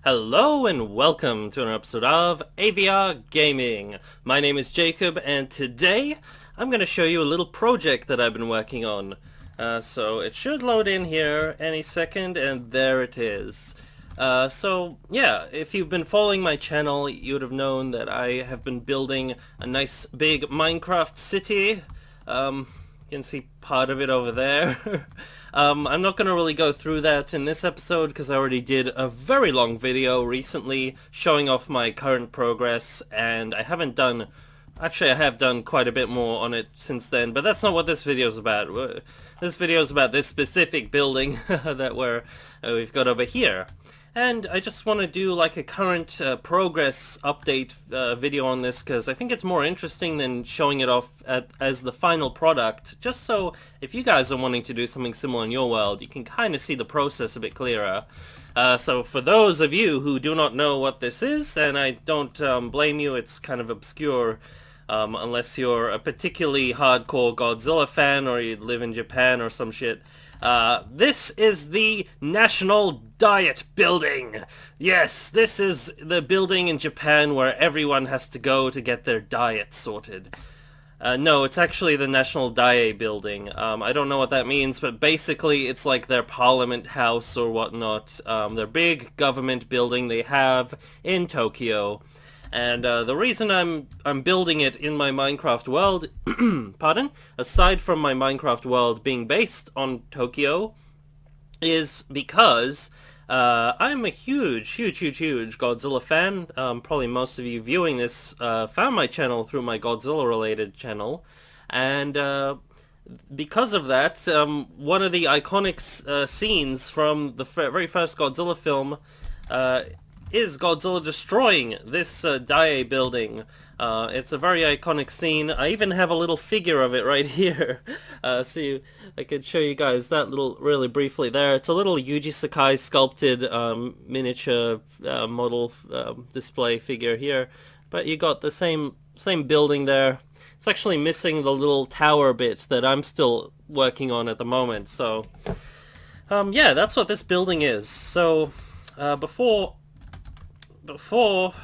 Hello and welcome to an episode of AVR Gaming. My name is Jacob and today I'm going to show you a little project that I've been working on. So it should load in here any second, and there it is. Yeah, if you've been following my channel, you would have known that I have been building a nice big Minecraft city. You can see part of it over there. I'm not going to really go through that in this episode because I already did a very long video recently showing off my current progress, and I haven't done... Actually, I have done quite a bit more on it since then, but that's not what this video is about. This video is about this specific building that we've got over here. And I just want to do like a current progress update video on this because I think it's more interesting than showing it off as the final product, just so if you guys are wanting to do something similar in your world, you can kind of see the process a bit clearer. So for those of you who do not know what this is, and I don't blame you, it's kind of obscure, unless you're a particularly hardcore Godzilla fan or you live in Japan or some shit. This is the National Diet Building. Yes, this is the building in Japan where everyone has to go to get their diet sorted. No, it's actually the National Diet Building. I don't know what that means, but basically it's like their parliament house or whatnot. Their big government building they have in Tokyo. And the reason I'm building it in my Minecraft world, pardon, aside from my Minecraft world being based on Tokyo, is because I'm a huge Godzilla fan. Probably most of you viewing this found my channel through my Godzilla-related channel, and because of that, one of the iconic scenes from the very first Godzilla film is Godzilla destroying this Dai building. It's a very iconic scene. I even have a little figure of it right here. I could show you guys that little really briefly there. It's a little Yuji Sakai sculpted miniature model display figure here. But you got the same building there. It's actually missing the little tower bit that I'm still working on at the moment. So, yeah, that's what this building is. So, before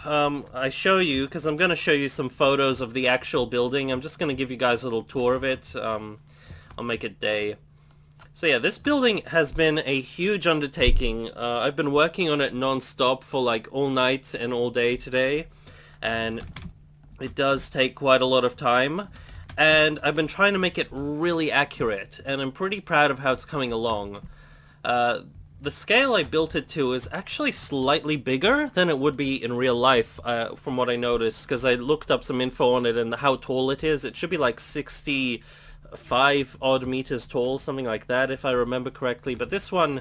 I show you, because I'm going to show you some photos of the actual building, I'm just going to give you guys a little tour of it. I'll make it day. So yeah, this building has been a huge undertaking. I've been working on it non-stop for like all night and all day today, and it does take quite a lot of time. And I've been trying to make it really accurate, and I'm pretty proud of how it's coming along. The scale I built it to is actually slightly bigger than it would be in real life, from what I noticed, because I looked up some info on it and how tall it is. It should be like 65 odd meters tall, something like that, if I remember correctly. But this one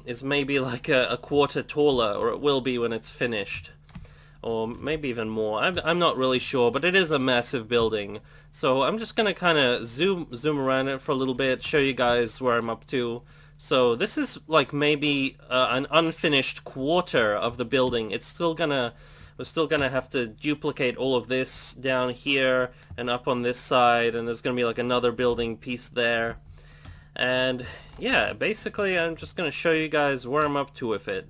is maybe like a quarter taller, or it will be when it's finished. Or maybe even more. I'm not really sure, but it is a massive building. So I'm just going to kind of zoom around it for a little bit, show you guys where I'm up to. So this is like maybe an unfinished quarter of the building. We're still gonna have to duplicate all of this down here and up on this side, and there's gonna be like another building piece there. And yeah, basically I'm just gonna show you guys where I'm up to with it.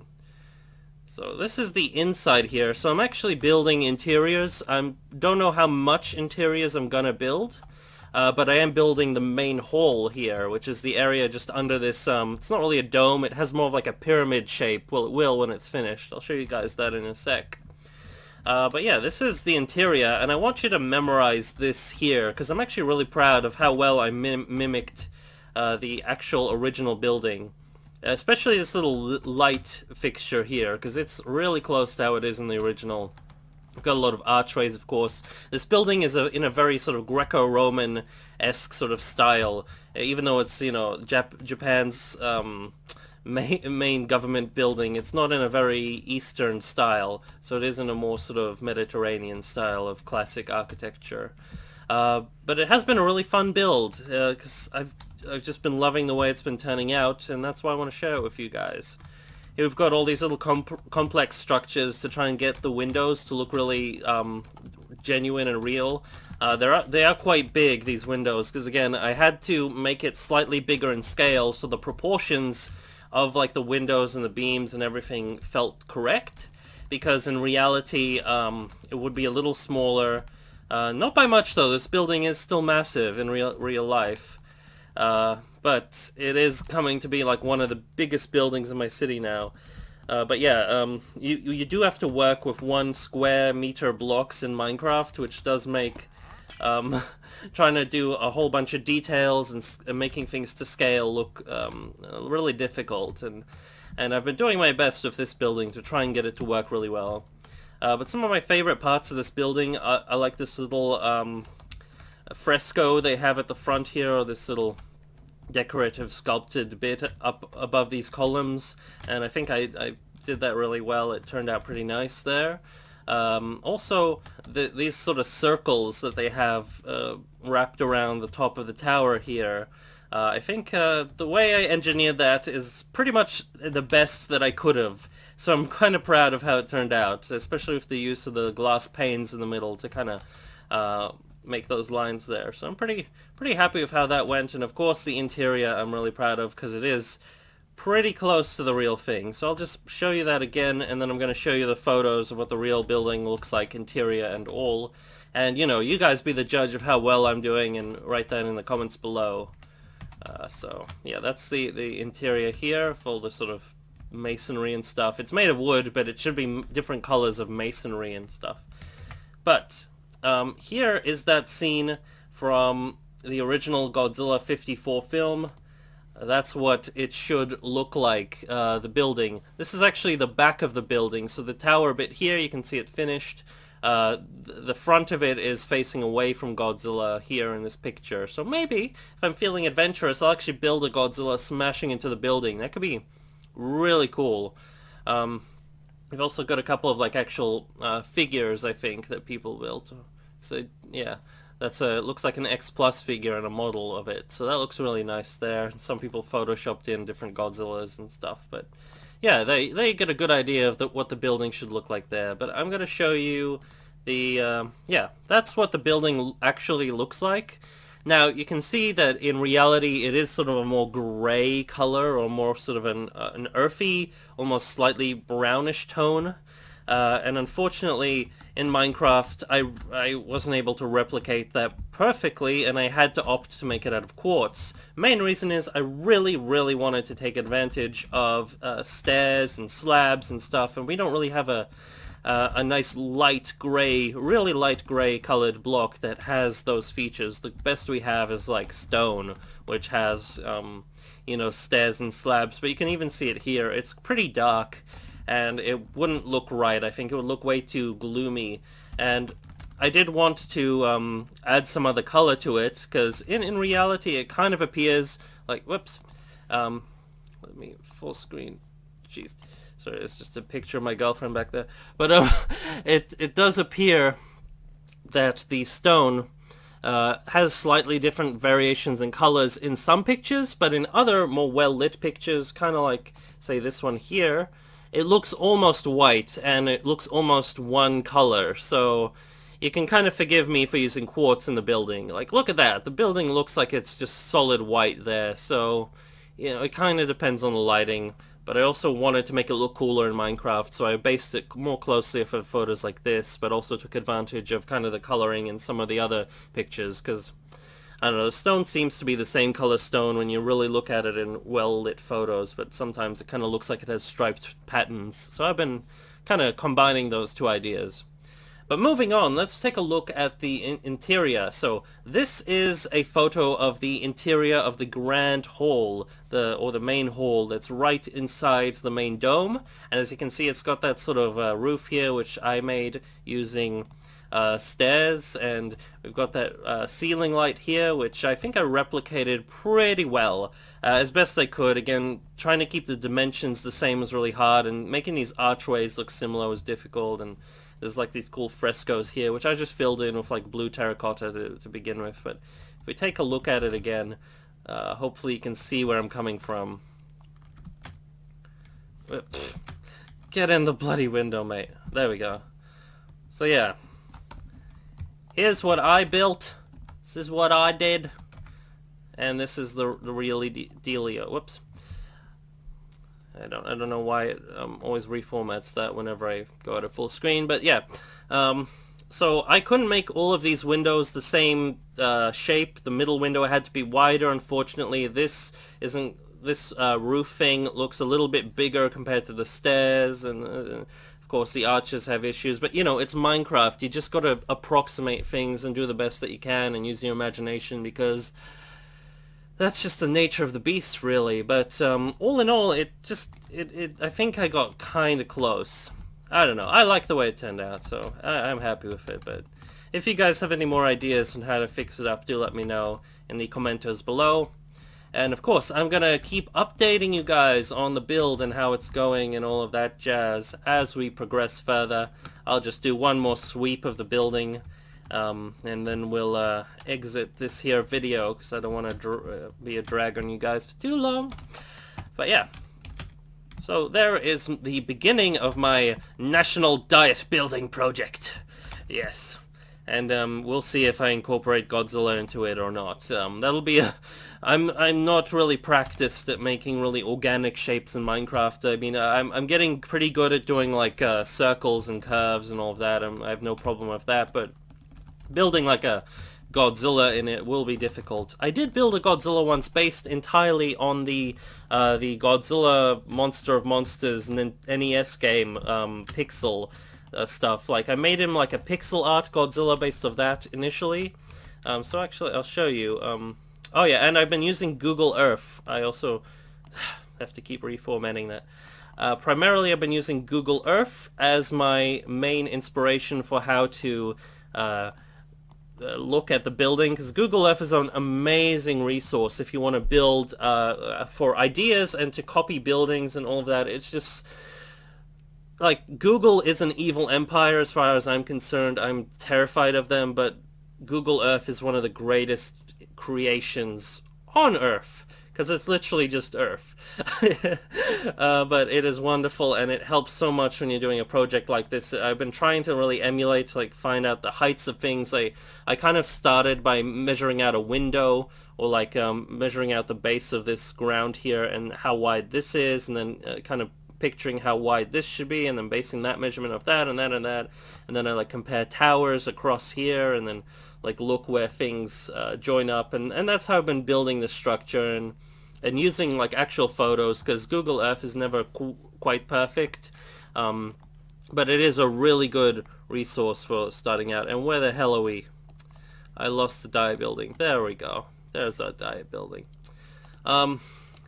So this is the inside here. So I'm actually building interiors. I don't know how much interiors I'm gonna build. But I am building the main hall here, which is the area just under this, it's not really a dome, it has more of like a pyramid shape. Well, it will when it's finished. I'll show you guys that in a sec. But yeah, this is the interior, and I want you to memorize this here, because I'm actually really proud of how well I mimicked the actual original building. Especially this little light fixture here, because it's really close to how it is in the original. We've got a lot of archways, of course. This building is in a very sort of Greco-Roman-esque sort of style, even though it's, you know, Japan's main government building. It's not in a very Eastern style, so it is in a more sort of Mediterranean style of classic architecture. But it has been a really fun build, because I've just been loving the way it's been turning out, and that's why I want to share it with you guys. We've got all these little complex structures to try and get the windows to look really genuine and real. They are quite big, these windows, because again, I had to make it slightly bigger in scale, so the proportions of like the windows and the beams and everything felt correct, because in reality it would be a little smaller. Not by much though. This building is still massive in real life. But it is coming to be like one of the biggest buildings in my city now. But yeah, you do have to work with 1 square meter blocks in Minecraft, which does make trying to do a whole bunch of details and making things to scale look really difficult. And I've been doing my best with this building to try and get it to work really well. But some of my favorite parts of this building, I like this little fresco they have at the front here, or this little decorative sculpted bit up above these columns, and I think I did that really well. It turned out pretty nice there. Also, these sort of circles that they have wrapped around the top of the tower here, I think the way I engineered that is pretty much the best that I could have. So I'm kind of proud of how it turned out, especially with the use of the glass panes in the middle to kind of make those lines there. So I'm pretty happy with how that went, and of course the interior I'm really proud of because it is pretty close to the real thing. So I'll just show you that again, and then I'm going to show you the photos of what the real building looks like, interior and all. And you know, you guys be the judge of how well I'm doing, and write that in the comments below. So yeah, that's the interior here for all the sort of masonry and stuff. It's made of wood, but it should be different colors of masonry and stuff. But here is that scene from the original Godzilla 54 film. That's what it should look like, the building. This is actually the back of the building, so the tower bit here, you can see it finished. The front of it is facing away from Godzilla here in this picture. So maybe, if I'm feeling adventurous, I'll actually build a Godzilla smashing into the building. That could be really cool. We've also got a couple of like actual figures, I think, that people built. So yeah, that's it looks like an X Plus figure and a model of it. So that looks really nice there. Some people photoshopped in different Godzillas and stuff, but yeah, they get a good idea of what the building should look like there. But I'm going to show you the yeah, that's what the building actually looks like. Now you can see that in reality it is sort of a more gray color, or more sort of an earthy, almost slightly brownish tone. And unfortunately in Minecraft I wasn't able to replicate that perfectly, and I had to opt to make it out of quartz. Main reason is I really wanted to take advantage of stairs and slabs and stuff, and we don't really have a nice light gray, really light gray colored block that has those features. The best we have is like stone, which has you know, stairs and slabs, but you can even see it here. It's pretty dark, and it wouldn't look right. I think it would look way too gloomy, and I did want to add some other color to it, because in reality it kind of appears like, whoops, let me full screen, jeez, sorry, it's just a picture of my girlfriend back there, but it does appear that the stone has slightly different variations in colors in some pictures, but in other more well-lit pictures, kind of like, say, this one here, it looks almost white, and it looks almost one color, so you can kind of forgive me for using quartz in the building. Like, look at that, the building looks like it's just solid white there, so, you know, it kind of depends on the lighting, but I also wanted to make it look cooler in Minecraft, so I based it more closely for photos like this, but also took advantage of kind of the coloring in some of the other pictures, because, I don't know, the stone seems to be the same color stone when you really look at it in well-lit photos, but sometimes it kind of looks like it has striped patterns. So I've been kind of combining those two ideas. But moving on, let's take a look at the interior. So this is a photo of the interior of the grand hall, or the main hall that's right inside the main dome. And as you can see, it's got that sort of roof here, which I made using stairs, and we've got that ceiling light here, which I think I replicated pretty well, as best I could. Again, trying to keep the dimensions the same was really hard, and making these archways look similar was difficult, and there's like these cool frescoes here, which I just filled in with like blue terracotta to begin with. But if we take a look at it again, hopefully you can see where I'm coming from. Get in the bloody window, mate. There we go. So yeah, here's what I built. This is what I did. And this is the real dealio. Whoops. I don't know why it always reformats that whenever I go to full screen, but yeah. So I couldn't make all of these windows the same shape. The middle window had to be wider. Unfortunately, this isn't. This roof thing looks a little bit bigger compared to the stairs, and of course the arches have issues. But you know, it's Minecraft. You just got to approximate things and do the best that you can and use your imagination, because that's just the nature of the beast, really. But all in all, I think I got kind of close. I don't know. I like the way it turned out, so I'm happy with it. But if you guys have any more ideas on how to fix it up, do let me know in the commenters below. And of course, I'm gonna keep updating you guys on the build and how it's going and all of that jazz as we progress further. I'll just do one more sweep of the building, and then we'll exit this here video, because I don't want to be a drag on you guys for too long. But yeah. So there is the beginning of my national diet building project. Yes. And we'll see if I incorporate Godzilla into it or not. That'll be a... I'm not really practiced at making really organic shapes in Minecraft. I mean, I'm getting pretty good at doing like circles and curves and all of that. I have no problem with that, but building like a Godzilla in it will be difficult. I did build a Godzilla once based entirely on the Godzilla Monster of Monsters NES game pixel stuff. Like, I made him like a pixel art Godzilla based off that initially. So actually, I'll show you. Oh yeah, and I've been using Google Earth. I also have to keep reformatting that. Primarily, I've been using Google Earth as my main inspiration for how to look at the building, because Google Earth is an amazing resource if you want to build for ideas and to copy buildings and all of that. It's just... like, Google is an evil empire as far as I'm concerned. I'm terrified of them, but Google Earth is one of the greatest creations on Earth, because it's literally just Earth. But it is wonderful, and it helps so much when you're doing a project like this. I've been trying to really emulate, like, find out the heights of things. I kind of started by measuring out a window, or like measuring out the base of this ground here and how wide this is, and then kind of picturing how wide this should be, and then basing that measurement of that and that and that, and then I like compare towers across here, and then like look where things join up, and that's how I've been building the structure, and using like actual photos, because Google Earth is never quite perfect, but it is a really good resource for starting out. And where the hell are we? I lost the diet building. There we go. There's our diet building.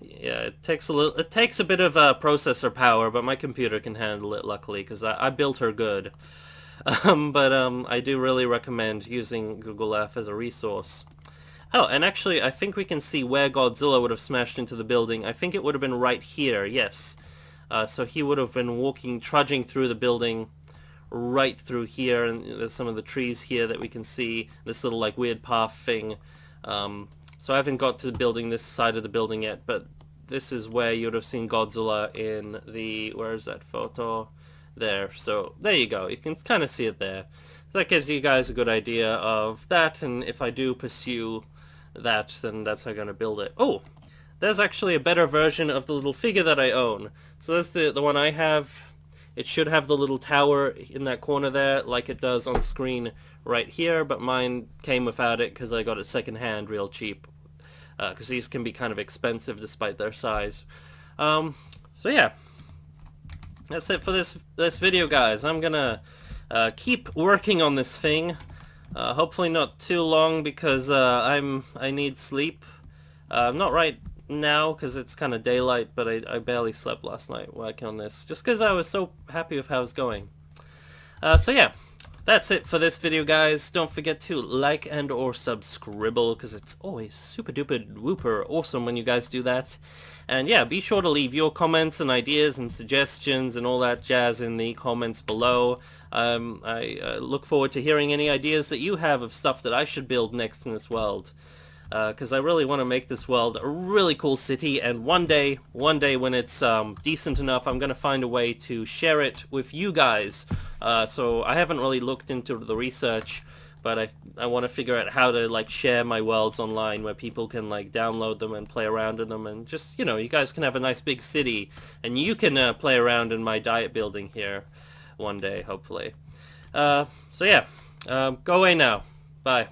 Yeah, it takes a bit of processor power, but my computer can handle it, luckily, because I built her good. But I do really recommend using Google Earth as a resource. Oh, and actually, I think we can see where Godzilla would have smashed into the building. I think it would have been right here, yes. So he would have been trudging through the building right through here, and there's some of the trees here that we can see, this little like weird path thing. So I haven't got to building this side of the building yet, but this is where you would have seen Godzilla in the... where is that photo? There. So there you go. You can kind of see it there. That gives you guys a good idea of that, and if I do pursue that, then that's how I'm going to build it. Oh! There's actually a better version of the little figure that I own. So that's the one I have. It should have the little tower in that corner there, like it does on screen right here, but mine came without it because I got it secondhand real cheap. Because these can be kind of expensive despite their size. So yeah. That's it for this video, guys. I'm gonna keep working on this thing. Hopefully not too long, because I need sleep. Not right now because it's kind of daylight, but I barely slept last night working on this, just because I was so happy with how it's going. So yeah, that's it for this video, guys. Don't forget to like and or subscribble, because it's always super duper whooper awesome when you guys do that. And yeah, be sure to leave your comments and ideas and suggestions and all that jazz in the comments below. I look forward to hearing any ideas that you have of stuff that I should build next in this world. Because I really want to make this world a really cool city, and one day when it's decent enough, I'm going to find a way to share it with you guys. So I haven't really looked into the research but I want to figure out how to like share my worlds online where people can like download them and play around in them, and just, you know, you guys can have a nice big city and you can play around in my diet building here one day, hopefully. So yeah, go away now. Bye.